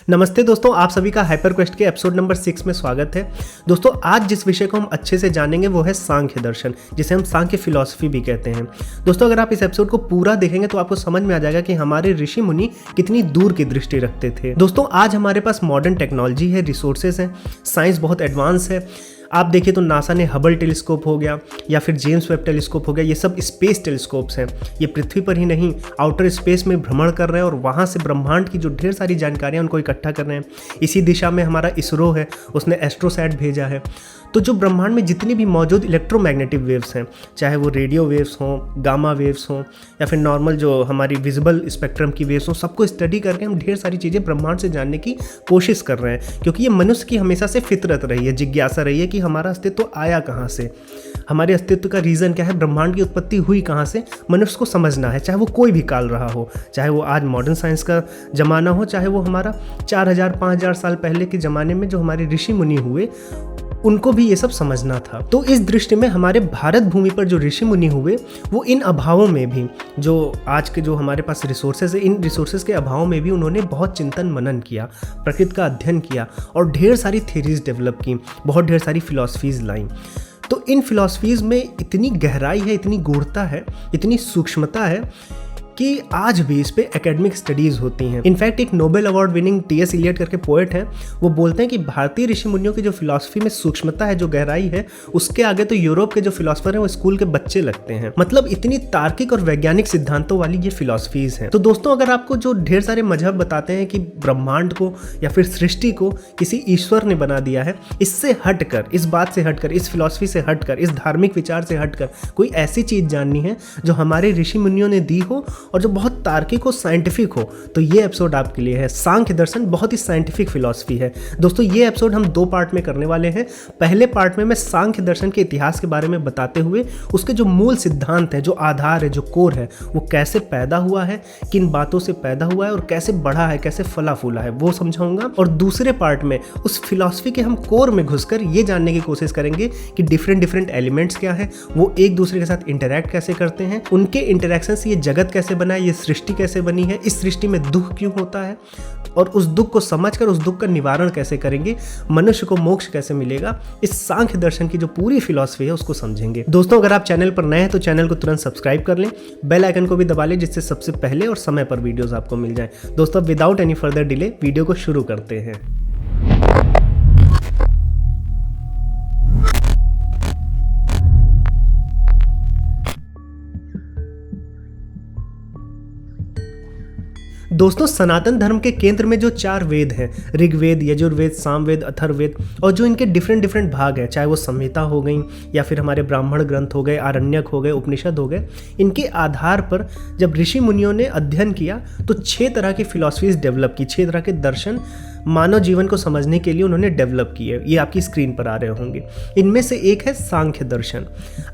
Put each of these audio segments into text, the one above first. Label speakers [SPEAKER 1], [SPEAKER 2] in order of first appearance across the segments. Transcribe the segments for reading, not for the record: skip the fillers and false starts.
[SPEAKER 1] नमस्ते दोस्तों, आप सभी का हाइपर क्वेस्ट के एपिसोड नंबर 6 में स्वागत है। दोस्तों, आज जिस विषय को हम अच्छे से जानेंगे वो है सांख्य दर्शन, जिसे हम सांख्य फिलॉसफी भी कहते हैं। दोस्तों, अगर आप इस एपिसोड को पूरा देखेंगे तो आपको समझ में आ जाएगा कि हमारे ऋषि मुनि कितनी दूर की दृष्टि रखते थे। दोस्तों, आज हमारे पास मॉडर्न टेक्नोलॉजी है, रिसोर्सेज हैं, साइंस बहुत एडवांस है। आप देखिए तो नासा ने हबल टेलीस्कोप हो गया या फिर जेम्स वेब टेलीस्कोप हो गया, ये सब स्पेस टेलीस्कोप्स हैं। ये पृथ्वी पर ही नहीं, आउटर स्पेस में भ्रमण कर रहे हैं और वहाँ से ब्रह्मांड की जो ढेर सारी जानकारियाँ उनको इकट्ठा कर रहे हैं। इसी दिशा में हमारा इसरो है, उसने एस्ट्रोसैट भेजा है। तो जो ब्रह्मांड में जितनी भी मौजूद इलेक्ट्रोमैग्नेटिक वेव्स हैं, चाहे वो रेडियो वेव्स हों, गामा वेव्स हों या फिर नॉर्मल जो हमारी विजिबल स्पेक्ट्रम की वेव्स हों, सबको स्टडी करके हम ढेर सारी चीज़ें ब्रह्मांड से जानने की कोशिश कर रहे हैं। क्योंकि ये मनुष्य की हमेशा से फितरत रही है, जिज्ञासा रही है कि हमारा अस्तित्व आया कहाँ से, हमारे अस्तित्व का रीज़न क्या है, ब्रह्मांड की उत्पत्ति हुई कहाँ से, मनुष्य को समझना है। चाहे वो कोई भी काल रहा हो, चाहे वो आज मॉडर्न साइंस का ज़माना हो, चाहे वो हमारा 4000-5000 साल पहले के ज़माने में जो हमारे ऋषि मुनि हुए, उनको भी ये सब समझना था। तो इस दृष्टि में हमारे भारत भूमि पर जो ऋषि मुनि हुए, वो इन अभावों में भी, जो आज के जो हमारे पास रिसोर्सेज है, इन रिसोर्सेज के अभाव में भी उन्होंने बहुत चिंतन मनन किया, प्रकृति का अध्ययन किया और ढेर सारी थ्योरीज डेवलप की, बहुत ढेर सारी फिलॉसफीज लाई। तो इन फिलॉसफीज में इतनी गहराई है, इतनी गूढ़ता है, इतनी सूक्ष्मता है कि आज भी इस पे एकेडमिक स्टडीज़ होती हैं। इनफैक्ट एक Nobel award winning T S. Eliot करके पोएट हैं, वो बोलते हैं कि भारतीय ऋषि मुनियों की जो फिलॉसफी में सूक्ष्मता है, जो गहराई है, उसके आगे तो यूरोप के जो फिलॉसफर हैं वो स्कूल के बच्चे लगते हैं। मतलब इतनी तार्किक और वैज्ञानिक सिद्धांतों वाली ये फिलॉसफीज हैं। तो दोस्तों, अगर आपको जो ढेर सारे मजहब बताते हैं कि ब्रह्मांड को या फिर सृष्टि को किसी ईश्वर ने बना दिया है, इससे हटकर, इस बात से हटकर, इस फिलॉसफी से हटकर, इस धार्मिक विचार से हटकर कोई ऐसी चीज़ जाननी है जो हमारे ऋषि मुनियों ने दी हो और जो बहुत तार्किक हो, साइंटिफिक हो, तो ये एपिसोड आपके लिए है। सांख्य दर्शन बहुत ही साइंटिफिक फिलॉसफी है। दोस्तों, ये एपिसोड हम 2 पार्ट में करने वाले हैं। पहले पार्ट में मैं सांख्य दर्शन के इतिहास के बारे में बताते हुए उसके जो मूल सिद्धांत हैं, जो आधार है, जो कोर है, वो कैसे पैदा हुआ है, किन बातों से पैदा हुआ है और कैसे बढ़ा है, कैसे फला फूला है, वो समझाऊंगा। और दूसरे पार्ट में उस फिलॉसफी के हम कोर में घुसकर ये जानने की कोशिश करेंगे कि डिफरेंट एलिमेंट्स क्या है, वो एक दूसरे के साथ इंटरैक्ट कैसे करते हैं, उनके इंटरैक्शन से ये जगत कैसे बना है, ये सृष्टि कैसे बनी है, इस सृष्टि में दुख क्यों होता है और उस दुख को समझकर उस दुख का निवारण कैसे करेंगे, मनुष्य को मोक्ष कैसे मिलेगा, इस सांख्य दर्शन की जो पूरी फिलॉसफी है उसको समझेंगे। दोस्तों, अगर आप चैनल पर नए हैं तो चैनल को तुरंत सब्सक्राइब कर लें, बेल आइकन को भी दबा लें, जिससे सबसे पहले और समय पर वीडियोस आपको मिल जाएं। दोस्तों, without any further delay video को शुरू करते हैं। दोस्तों, सनातन धर्म के केंद्र में जो 4 वेद हैं, ऋग्वेद, यजुर्वेद, सामवेद, अथर्ववेद, और जो इनके डिफरेंट भाग हैं, चाहे वो संहिता हो गई या फिर हमारे ब्राह्मण ग्रंथ हो गए, आरण्यक हो गए, उपनिषद हो गए, इनके आधार पर जब ऋषि मुनियों ने अध्ययन किया तो 6 तरह की फिलॉसफीज डेवलप की, 6 तरह के दर्शन मानव जीवन को समझने के लिए उन्होंने डेवलप किए। ये आपकी स्क्रीन पर आ रहे होंगे। इनमें से एक है सांख्य दर्शन।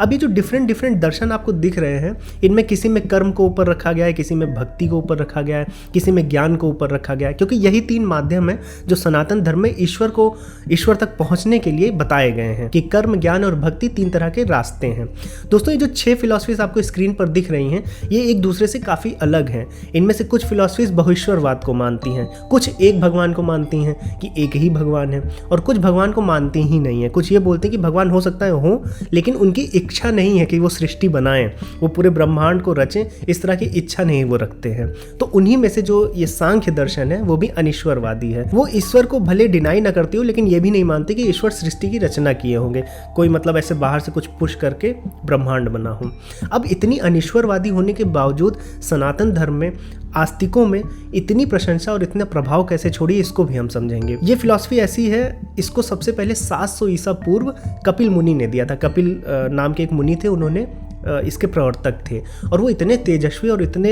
[SPEAKER 1] अब ये जो डिफरेंट दर्शन आपको दिख रहे हैं, इनमें किसी में कर्म को ऊपर रखा गया है, किसी में भक्ति को ऊपर रखा गया है, किसी में ज्ञान को ऊपर रखा गया है, क्योंकि यही 3 माध्यम है जो सनातन धर्म में ईश्वर तक पहुंचने के लिए बताए गए हैं कि कर्म, ज्ञान और भक्ति 3 तरह के रास्ते हैं। दोस्तों, ये जो 6 फिलॉसफीज आपको स्क्रीन पर दिख रही हैं, ये एक दूसरे से काफ़ी अलग हैं। इनमें से कुछ फिलॉसफीज बहुईश्वरवाद को मानती हैं, कुछ एक भगवान को मानती हैं कि एक ही भगवान है, और कुछ भगवान को मानती ही नहीं है। कुछ ये बोलते हैं कि भगवान हो सकता है हो, लेकिन उनकी इच्छा नहीं है कि वो सृष्टि बनाएं, वो पूरे ब्रह्मांड को रचें, इस तरह की इच्छा नहीं वो रखते हैं। तो उन्हीं में से जो ये सांख्य दर्शन है वो भी अनिश्वरवादी है। वो ईश्वर को भले डिनाई ना करती हो, लेकिन ये भी नहीं मानते कि ईश्वर सृष्टि की रचना किए होंगे, कोई मतलब ऐसे बाहर से कुछ पुश करके ब्रह्मांड बना हो। अब इतनी अनिश्वरवादी होने के बावजूद सनातन धर्म में, आस्तिकों में इतनी प्रशंसा और इतना प्रभाव कैसे छोड़ी, इसको भी हम समझेंगे। ये फिलॉसफी ऐसी है, इसको सबसे पहले 700 ईसा पूर्व कपिल मुनि ने दिया था। कपिल नाम के एक मुनि थे, उन्होंने इसके प्रवर्तक थे और वो इतने तेजस्वी और इतने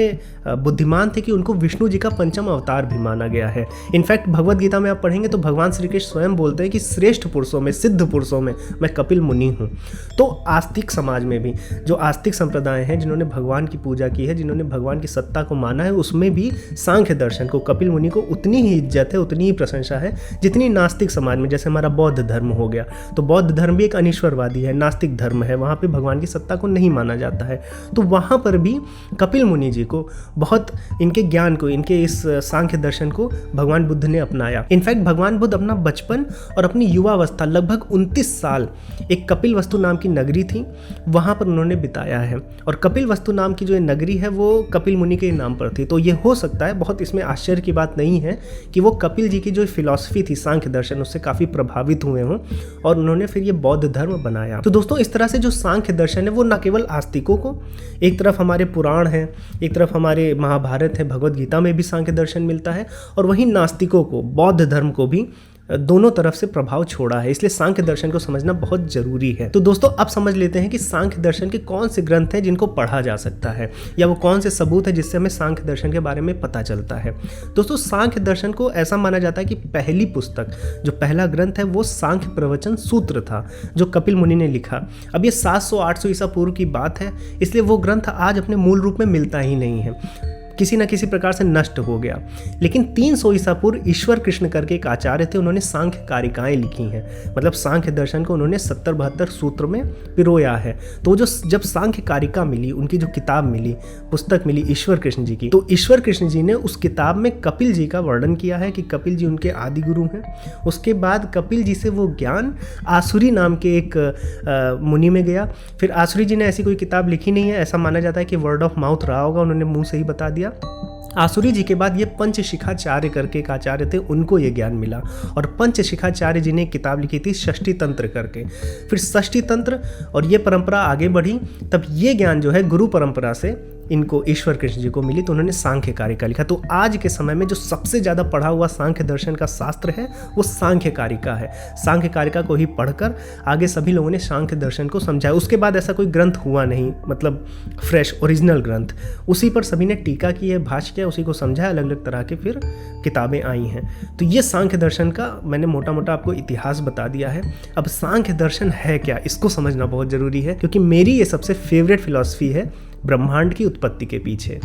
[SPEAKER 1] बुद्धिमान थे कि उनको विष्णु जी का 5वां अवतार भी माना गया है। इनफैक्ट भगवद गीता में आप पढ़ेंगे तो भगवान श्री कृष्ण स्वयं बोलते हैं कि श्रेष्ठ पुरुषों में, सिद्ध पुरुषों में मैं कपिल मुनि हूँ। तो आस्तिक समाज में भी जो आस्तिक संप्रदाय हैं, जिन्होंने भगवान की पूजा की है, जिन्होंने भगवान की सत्ता को माना है, उसमें भी सांख्य दर्शन को, कपिल मुनि को उतनी ही इज्जत है, उतनी ही प्रशंसा है जितनी नास्तिक समाज में, जैसे हमारा बौद्ध धर्म हो गया। तो बौद्ध धर्म भी एक अनिश्वरवादी है, नास्तिक धर्म है, वहाँ पे भगवान की सत्ता को नहीं माना जाता है। तो वहाँ पर भी कपिल मुनि जी को बहुत इनके ज्ञान को, इनके इस सांख्य दर्शन को भगवान बुद्ध ने अपनाया। इनफैक्ट भगवान बुद्ध अपना बचपन और अपनी युवावस्था लगभग 29 साल एक कपिल वस्तु नाम की नगरी थी, वहाँ पर उन्होंने बिताया है। और कपिल वस्तु नाम की जो नगरी है वो कपिल मुनि के नाम पर थी। तो ये हो सकता है, बहुत इसमें आश्चर्य की बात नहीं है कि वो कपिल जी की जो फिलॉसफी थी सांख्य दर्शन, उससे काफ़ी प्रभावित हुए हों और उन्होंने फिर ये बौद्ध धर्म बनाया। तो दोस्तों इस तरह से जो सांख्य दर्शन है वो न केवल आस्तिकों को, एक तरफ हमारे पुराण है, एक तरफ हमारे महाभारत है, भगवद गीता में भी सांख्य दर्शन मिलता है, और वहीं नास्तिकों को, बौद्ध धर्म को भी दोनों तरफ से प्रभाव छोड़ा है। इसलिए सांख्य दर्शन को समझना बहुत जरूरी है। तो दोस्तों अब समझ लेते हैं कि सांख्य दर्शन के कौन से ग्रंथ हैं जिनको पढ़ा जा सकता है, या वो कौन से सबूत है जिससे हमें सांख्य दर्शन के बारे में पता चलता है। दोस्तों सांख्य दर्शन को ऐसा माना जाता है कि पहली पुस्तक, जो पहला ग्रंथ है वो सांख्य प्रवचन सूत्र था, जो कपिल मुनि ने लिखा। अब ये 700-800 ईसा पूर्व की बात है, इसलिए वो ग्रंथ आज अपने मूल रूप में मिलता ही नहीं है, किसी न किसी प्रकार से नष्ट हो गया। लेकिन 300 ईसा पूर्व ईश्वर कृष्ण करके एक आचार्य थे, उन्होंने सांख्य कारिकाएं लिखी हैं, मतलब सांख्य दर्शन को उन्होंने 70-72 सूत्र में पिरोया है। तो जो जब सांख्य कारिका मिली, उनकी जो किताब मिली, पुस्तक मिली ईश्वर कृष्ण जी की, तो ईश्वर कृष्ण जी ने उस किताब में कपिल जी का वर्णन किया है कि कपिल जी उनके आदि गुरु हैं। उसके बाद कपिल जी से वो ज्ञान आसुरी नाम के एक मुनि में गया। फिर आसुरी जी ने ऐसी कोई किताब लिखी नहीं है, ऐसा माना जाता है कि वर्ड ऑफ माउथ रहा होगा, उन्होंने मुंह से ही बता दिया। आसुरी जी के बाद ये पंचशिखाचार्य करके एक आचार्य थे, उनको ये ज्ञान मिला, और पंचशिखाचार्य जी ने एक किताब लिखी थी षष्ठी तंत्र करके। फिर षष्ठी तंत्र और ये परंपरा आगे बढ़ी, तब ये ज्ञान जो है गुरु परंपरा से इनको ईश्वर कृष्ण जी को मिली, तो उन्होंने सांख्य कारिका लिखा। तो आज के समय में जो सबसे ज़्यादा पढ़ा हुआ सांख्य दर्शन का शास्त्र है वो सांख्य कारिका है। सांख्य कारिका को ही पढ़कर आगे सभी लोगों ने सांख्य दर्शन को समझाया। उसके बाद ऐसा कोई ग्रंथ हुआ नहीं, मतलब फ्रेश ओरिजिनल ग्रंथ, उसी पर सभी ने टीका की है, भाष्य किया, उसी को समझाया, अलग अलग तरह के फिर किताबें आई हैं। तो ये सांख्य दर्शन का मैंने मोटा मोटा आपको इतिहास बता दिया है। अब सांख्य दर्शन है क्या, इसको समझना बहुत ज़रूरी है, क्योंकि मेरी ये सबसे फेवरेट फिलॉसफी है ब्रह्मांड की उत्पत्ति के पीछे।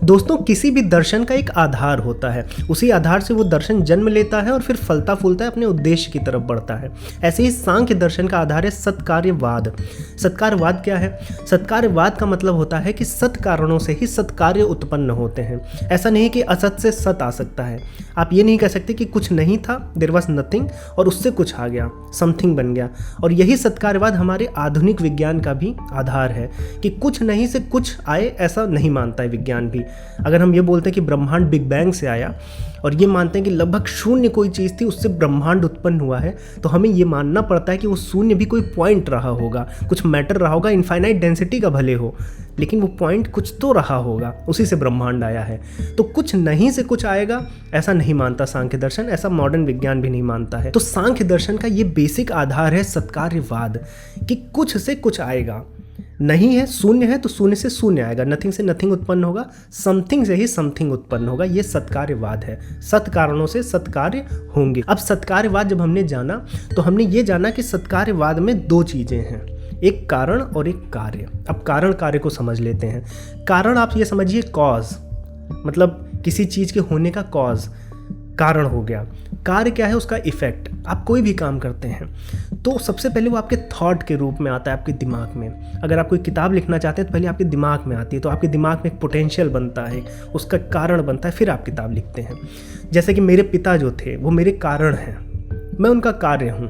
[SPEAKER 1] दोस्तों किसी भी दर्शन का एक आधार होता है, उसी आधार से वो दर्शन जन्म लेता है और फिर फलता फूलता है, अपने उद्देश्य की तरफ बढ़ता है। ऐसे ही सांख्य दर्शन का आधार है सत्कार्यवाद। सत्कार्यवाद क्या है? सत्कार्यवाद का मतलब होता है कि सत् कारणों से ही सत्कार्य उत्पन्न होते हैं। ऐसा नहीं कि असत से सत आ सकता है। आप ये नहीं कह सकते कि कुछ नहीं था, देयर वाज नथिंग, और उससे कुछ आ गया, समथिंग बन गया। और यही सत्कार्यवाद हमारे आधुनिक विज्ञान का भी आधार है कि कुछ नहीं से कुछ आए, ऐसा नहीं मानता है विज्ञान भी। अगर हम ये बोलते हैं कि ब्रह्मांड बिग बैंग से आया, और ये मानते हैं कि लगभग शून्य कोई चीज़ थी, उससे ब्रह्मांड उत्पन्न हुआ है, तो हमें ये मानना पड़ता है कि वो शून्य भी कोई पॉइंट रहा होगा, कुछ मैटर रहा होगा, इनफाइनाइट डेंसिटी का भले हो, लेकिन वो पॉइंट कुछ तो रहा होगा, उसी से ब्रह्मांड आया है। तो कुछ नहीं से कुछ आएगा, ऐसा नहीं मानता सांख्य दर्शन, ऐसा मॉडर्न विज्ञान भी नहीं मानता है। तो सांख्य दर्शन का ये बेसिक आधार है सत्कार्यवाद, कि कुछ से कुछ आएगा। नहीं है, शून्य है तो शून्य से शून्य आएगा, नथिंग से नथिंग उत्पन्न होगा, समथिंग से ही समथिंग उत्पन्न होगा। ये सत्कार्यवाद है, सत् कारणों से सत्कार्य होंगे। अब सत्कार्यवाद जब हमने जाना, तो हमने ये जाना कि सत्कार्यवाद में दो चीज़ें हैं, एक कारण और एक कार्य। अब कारण कार्य को समझ लेते हैं। कारण आप ये समझिए कॉज, मतलब किसी चीज़ के होने का कॉज कारण हो गया। कार्य क्या है? उसका इफेक्ट। आप कोई भी काम करते हैं तो सबसे पहले वो आपके थॉट के रूप में आता है, आपके दिमाग में। अगर आप कोई किताब लिखना चाहते हैं तो पहले आपके दिमाग में आती है, तो आपके दिमाग में एक पोटेंशियल बनता है, उसका कारण बनता है, फिर आप किताब लिखते हैं। जैसे कि मेरे पिता जो थे वो मेरे कारण हैं, मैं उनका कार्य हूँ,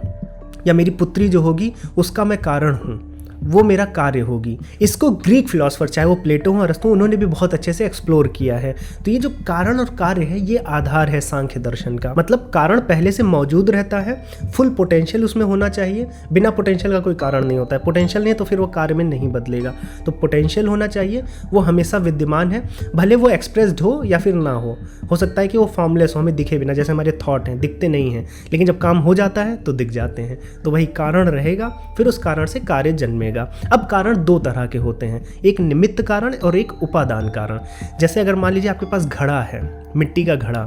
[SPEAKER 1] या मेरी पुत्री जो होगी उसका मैं कारण हूँ, वो मेरा कार्य होगी। इसको ग्रीक फिलोसफर, चाहे वो प्लेटो हो, अरस्तु, उन्होंने भी बहुत अच्छे से एक्सप्लोर किया है। तो ये जो कारण और कार्य है, ये आधार है सांख्य दर्शन का। मतलब कारण पहले से मौजूद रहता है, फुल पोटेंशियल उसमें होना चाहिए। बिना पोटेंशियल का कोई कारण नहीं होता है, पोटेंशियल नहीं है तो फिर वो कार्य में नहीं बदलेगा। तो पोटेंशियल होना चाहिए, वो हमेशा विद्यमान है, भले वो एक्सप्रेस्ड हो या फिर ना हो सकता है कि वो फॉर्मलेस हो, हमें दिखे बिना, जैसे हमारे थॉट हैं, दिखते नहीं हैं, लेकिन जब काम हो जाता है तो दिख जाते हैं। तो वही कारण रहेगा, फिर उस कारण से कार्य जन्मेगा। अब कारण दो तरह के होते हैं, एक निमित्त कारण और एक उपादान कारण। जैसे अगर मान लीजिए आपके पास घड़ा है, मिट्टी का घड़ा,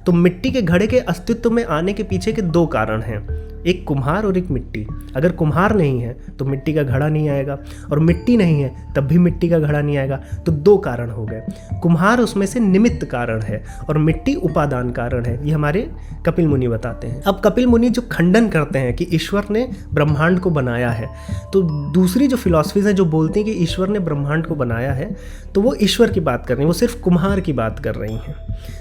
[SPEAKER 1] तो मिट्टी के घड़े के अस्तित्व में आने के पीछे के दो कारण हैं। एक कुम्हार और एक मिट्टी। अगर कुम्हार नहीं है तो मिट्टी का घड़ा नहीं आएगा, और मिट्टी नहीं है तब भी मिट्टी का घड़ा नहीं आएगा। तो दो कारण हो गए। कुम्हार उसमें से निमित्त कारण है और मिट्टी उपादान कारण है। ये हमारे कपिल मुनि बताते हैं। अब कपिल मुनि जो खंडन करते हैं कि ईश्वर ने ब्रह्मांड को बनाया है, तो दूसरी जो फिलॉसफीज हैं जो बोलती हैं कि ईश्वर ने ब्रह्मांड को बनाया है, तो वो ईश्वर की बात कर रही हैं, वो सिर्फ कुम्हार की बात कर रही हैं।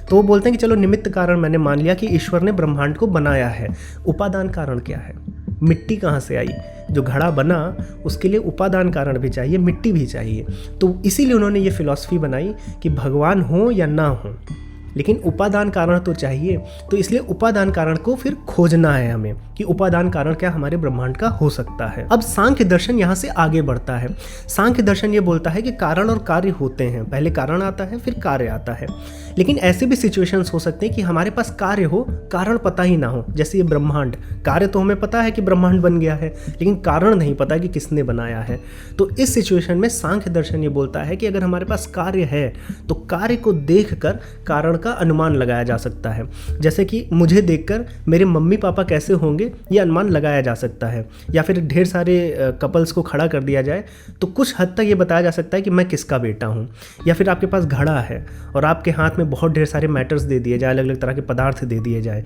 [SPEAKER 1] तो वो बोलते हैं कि चलो निमित्त कारण मैंने मान लिया कि ईश्वर ने ब्रह्मांड को बनाया है, उपादान कारण क्या है? मिट्टी कहाँ से आई? जो घड़ा बना उसके लिए उपादान कारण भी चाहिए, मिट्टी भी चाहिए। तो इसीलिए उन्होंने ये फिलॉसफी बनाई कि भगवान हो या ना हो, लेकिन उपादान कारण तो चाहिए। तो इसलिए उपादान कारण को फिर खोजना है हमें कि उपादान कारण क्या हमारे ब्रह्मांड का हो सकता है। अब सांख्य दर्शन यहाँ से आगे बढ़ता है। सांख्य दर्शन ये बोलता है कि कारण और कार्य होते हैं, पहले कारण आता है फिर कार्य आता है। लेकिन ऐसे भी सिचुएशंस हो सकते हैं कि हमारे पास कार्य हो, कारण पता ही ना हो। जैसे ये ब्रह्मांड, कार्य तो हमें पता है कि ब्रह्मांड बन गया है, लेकिन कारण नहीं पता कि किसने बनाया है। तो इस सिचुएशन में सांख्य दर्शन ये बोलता है कि अगर हमारे पास कार्य है तो कार्य को देखकर कारण का अनुमान लगाया जा सकता है। जैसे कि मुझे देखकर मेरे मम्मी पापा कैसे होंगे ये अनुमान लगाया जा सकता है, या फिर ढेर सारे कपल्स को खड़ा कर दिया जाए तो कुछ हद तक ये बताया जा सकता है कि मैं किसका बेटा हूँ। या फिर आपके पास घड़ा है और आपके हाथ में बहुत ढेर सारे मैटर्स दे दिए जाए, अलग अलग तरह के पदार्थ दे दिए जाए,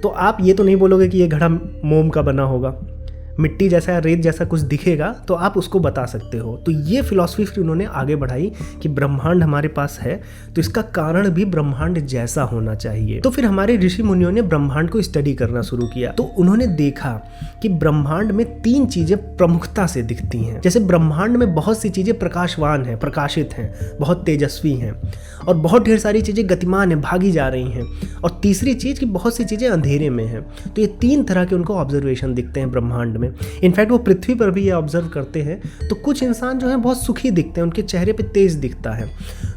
[SPEAKER 1] तो आप ये तो नहीं बोलोगे कि ये घड़ा मोम का बना होगा। मिट्टी जैसा या रेत जैसा कुछ दिखेगा तो आप उसको बता सकते हो। तो ये फिलॉसफी फिर उन्होंने आगे बढ़ाई कि ब्रह्मांड हमारे पास है तो इसका कारण भी ब्रह्मांड जैसा होना चाहिए। तो फिर हमारे ऋषि मुनियों ने ब्रह्मांड को स्टडी करना शुरू किया। तो उन्होंने देखा कि ब्रह्मांड में तीन चीजें प्रमुखता से दिखती हैं। जैसे ब्रह्मांड में बहुत सी चीजें प्रकाशवान हैं, प्रकाशित हैं, बहुत तेजस्वी हैं, और बहुत ढेर सारी चीजें गतिमान हैं, भागी जा रही हैं, और तीसरी चीज कि बहुत सी चीजें अंधेरे में हैं। तो ये तीन तरह के उनको ऑब्जर्वेशन दिखते हैं ब्रह्मांड में। इनफैक्ट वो पृथ्वी पर भी ये ऑब्जर्व करते हैं तो कुछ इंसान जो है बहुत सुखी दिखते हैं, उनके चेहरे पे तेज दिखता है।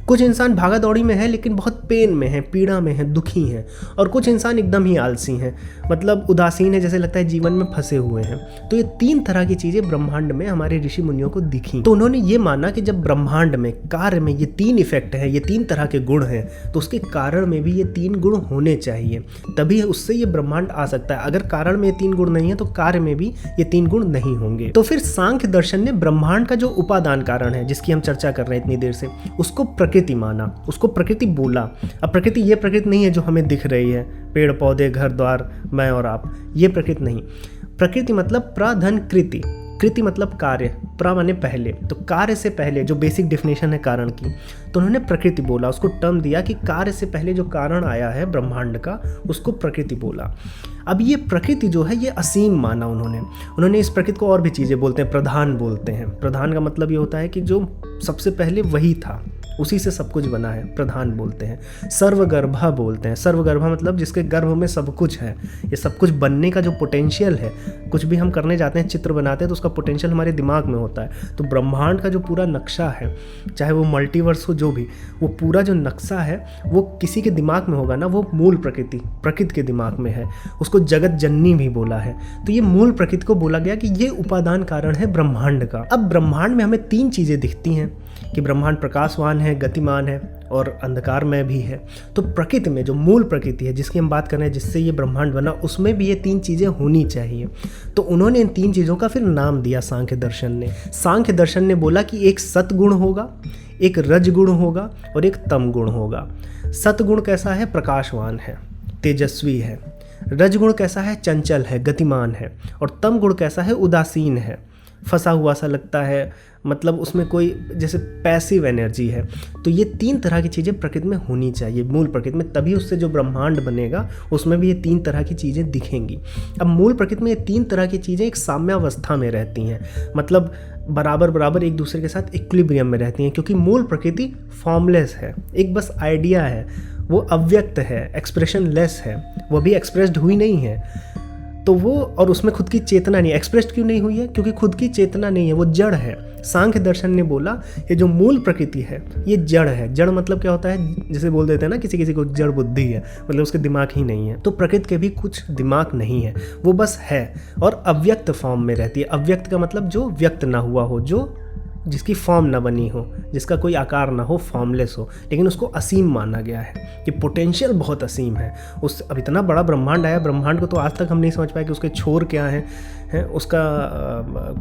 [SPEAKER 1] कुछ इंसान भागा दौड़ी में है लेकिन बहुत पेन में है, पीड़ा में है, दुखी हैं। और कुछ इंसान एकदम ही आलसी हैं, मतलब उदासीन है, जैसे लगता है जीवन में फंसे हुए हैं। तो ये तीन तरह की चीजें ब्रह्मांड में हमारे ऋषि मुनियों को दिखी। तो उन्होंने ये माना कि जब ब्रह्मांड में, कार्य में ये तीन इफेक्ट हैं, ये तीन तरह के गुण हैं, तो उसके कारण में भी ये तीन गुण होने चाहिए, तभी उससे ये ब्रह्मांड आ सकता है। अगर कारण में ये तीन गुण नहीं है तो कार्य में भी ये तीन गुण नहीं होंगे। तो फिर सांख्य दर्शन ने ब्रह्मांड का जो उपादान कारण है, जिसकी हम चर्चा कर रहे हैं इतनी देर से, उसको प्रकृति माना, उसको प्रकृति बोला। अब प्रकृति ये प्रकृति नहीं है जो हमें दिख रही है, पेड़ पौधे, घर द्वार, मैं और आप, ये प्रकृति नहीं। प्रकृति मतलब प्रधन कृति, कृति मतलब कार्य, प्र माने पहले, तो कार्य से पहले जो बेसिक डेफिनेशन है कारण की, तो उन्होंने प्रकृति बोला, उसको टर्म दिया कि कार्य से पहले जो कारण आया है ब्रह्मांड का, उसको प्रकृति बोला। अब ये प्रकृति जो है ये असीम माना उन्होंने इस प्रकृति को और भी चीज़ें बोलते हैं, प्रधान बोलते हैं। प्रधान का मतलब ये होता है कि जो सबसे पहले वही था, उसी से सब कुछ बना है, प्रधान बोलते हैं। सर्वगर्भा बोलते हैं, सर्वगर्भा मतलब जिसके गर्भ में सब कुछ है। ये सब कुछ बनने का जो पोटेंशियल है, कुछ भी हम करने जाते हैं, चित्र बनाते हैं, तो उसका पोटेंशियल हमारे दिमाग में होता है। तो ब्रह्मांड का जो पूरा नक्शा है, चाहे वो मल्टीवर्स हो, जो भी, वो पूरा जो नक्शा है वो किसी के दिमाग में होगा ना, वो मूल प्रकृति के दिमाग में है। उसको जगत जननी भी बोला है। तो ये मूल प्रकृति को बोला गया कि ये उपादान कारण है ब्रह्मांड का। अब ब्रह्मांड में हमें तीन चीज़ें दिखती हैं कि ब्रह्मांड प्रकाशवान है, गतिमान है और अंधकार में भी है। तो प्रकृति में जो मूल प्रकृति है जिसकी हम बात कर रहे हैं, जिससे ये ब्रह्मांड बना, उसमें भी ये तीन चीज़ें होनी चाहिए। तो उन्होंने इन तीन चीज़ों का फिर नाम दिया सांख्य दर्शन ने। सांख्य दर्शन ने बोला कि एक सतगुण होगा, एक रजगुण होगा और एक तम गुण होगा। सतगुण कैसा है? प्रकाशवान है, तेजस्वी है। रजगुण कैसा है? चंचल है, गतिमान है। और तम गुण कैसा है? उदासीन है, फंसा हुआ सा लगता है, मतलब उसमें कोई जैसे पैसिव एनर्जी है। तो ये तीन तरह की चीज़ें प्रकृति में होनी चाहिए, मूल प्रकृति में, तभी उससे जो ब्रह्मांड बनेगा उसमें भी ये तीन तरह की चीज़ें दिखेंगी। अब मूल प्रकृति में ये तीन तरह की चीज़ें एक साम्यावस्था में रहती हैं, मतलब बराबर बराबर एक दूसरे के साथ इक्विलिब्रियम में रहती हैं, क्योंकि मूल प्रकृति फॉर्मलेस है, एक बस आइडिया है, वो अव्यक्त है, एक्सप्रेशन लेस है, वो भी एक्सप्रेस्ड हुई नहीं है। तो वो, और उसमें खुद की चेतना नहीं, एक्सप्रेस्ड क्यों नहीं हुई है? क्योंकि खुद की चेतना नहीं है, वो जड़ है। सांख्य दर्शन ने बोला ये जो मूल प्रकृति है ये जड़ है। जड़ मतलब क्या होता है? जैसे बोल देते हैं ना किसी किसी को जड़ बुद्धि है, मतलब उसके दिमाग ही नहीं है। तो प्रकृति के भी कुछ दिमाग नहीं है, वो बस है और अव्यक्त फॉर्म में रहती है। अव्यक्त का मतलब जो व्यक्त ना हुआ हो, जो जिसकी फॉर्म ना बनी हो, जिसका कोई आकार ना हो, फॉर्मलेस हो, लेकिन उसको असीम माना गया है कि पोटेंशियल बहुत असीम है। उस अब इतना बड़ा ब्रह्मांड आया, ब्रह्मांड को तो आज तक हम नहीं समझ पाए कि उसके छोर क्या हैं, उसका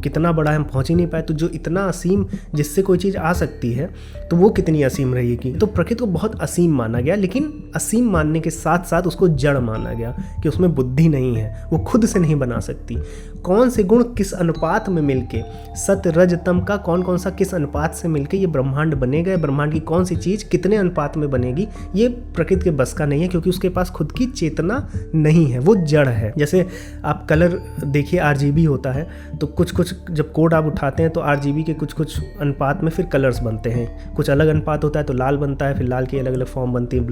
[SPEAKER 1] कितना बड़ा है, हम पहुंच ही नहीं पाए। तो जो इतना असीम जिससे कोई चीज़ आ सकती है तो वो कितनी असीम रहेगी। तो प्रकृति को बहुत असीम माना गया, लेकिन असीम मानने के साथ साथ उसको जड़ माना गया कि उसमें बुद्धि नहीं है, वो खुद से नहीं बना सकती। कौन से गुण किस अनुपात में मिलके, सत रज तम का कौन कौन सा किस अनुपात से मिलके ये ब्रह्मांड बनेगा, ब्रह्मांड की कौन सी चीज़ कितने अनुपात में बनेगी, ये प्रकृति के बस का नहीं है, क्योंकि उसके पास खुद की चेतना नहीं है, वो जड़ है। जैसे आप कलर देखिए, RGB होता है, तो कुछ जब कोड आप उठाते हैं तो RGB के कुछ अनुपात में फिर कलर्स बनते हैं। कुछ अलग अनुपात होता है तो लाल बनता है, फिर लाल की अलग अलग फॉर्म बनती है,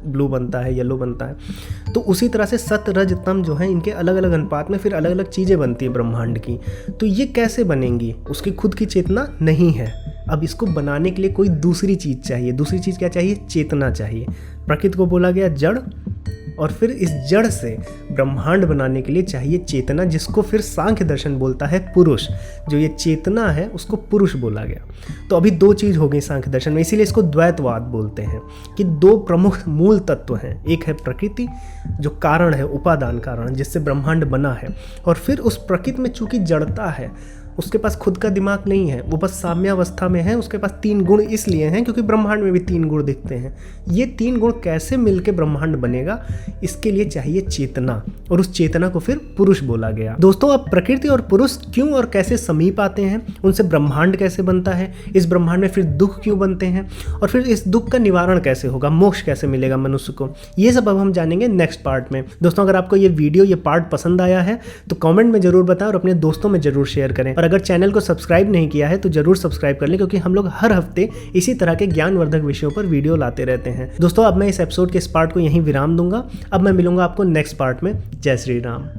[SPEAKER 1] ब्लू बनता है, येलो बनता है। तो उसी तरह से सत रज तम जो है, इनके अलग अलग अनुपात में फिर अलग अलग चीज़ें बनती है ब्रह्मांड की। तो ये कैसे बनेंगी, उसकी खुद की चेतना नहीं है। अब इसको बनाने के लिए कोई दूसरी चीज़ चाहिए। दूसरी चीज़ क्या चाहिए? चेतना चाहिए। प्रकृति को बोला गया जड़, और फिर इस जड़ से ब्रह्मांड बनाने के लिए चाहिए चेतना, जिसको फिर सांख्य दर्शन बोलता है पुरुष। जो ये चेतना है उसको पुरुष बोला गया। तो अभी दो चीज़ हो गई सांख्य दर्शन में, इसीलिए इसको द्वैतवाद बोलते हैं कि दो प्रमुख मूल तत्व हैं। एक है प्रकृति जो कारण है, उपादान कारण, जिससे ब्रह्मांड बना है, और फिर उस प्रकृति में चूंकि जड़ता है, उसके पास खुद का दिमाग नहीं है, वो बस साम्यावस्था में है। उसके पास 3 गुण इसलिए हैं क्योंकि ब्रह्मांड में भी 3 गुण दिखते हैं। ये 3 गुण कैसे मिलके ब्रह्मांड बनेगा, इसके लिए चाहिए चेतना, और उस चेतना को फिर पुरुष बोला गया। दोस्तों, अब प्रकृति और पुरुष क्यों और कैसे समीप आते हैं, उनसे ब्रह्मांड कैसे बनता है, इस ब्रह्मांड में फिर दुख क्यों बनते हैं, और फिर इस दुख का निवारण कैसे होगा, मोक्ष कैसे मिलेगा मनुष्य को, ये सब अब हम जानेंगे नेक्स्ट पार्ट में। दोस्तों, अगर आपको ये वीडियो, ये पार्ट पसंद आया है तो कमेंट में जरूर बताएं और अपने दोस्तों में जरूर शेयर करें। और अगर चैनल को सब्सक्राइब नहीं किया है तो जरूर सब्सक्राइब कर लें, क्योंकि हम लोग हर हफ्ते इसी तरह के ज्ञानवर्धक विषयों पर वीडियो लाते रहते हैं। दोस्तों, अब मैं इस एपिसोड के इस पार्ट को यहीं विराम दूंगा। अब मैं मिलूंगा आपको नेक्स्ट पार्ट में। जय श्री राम।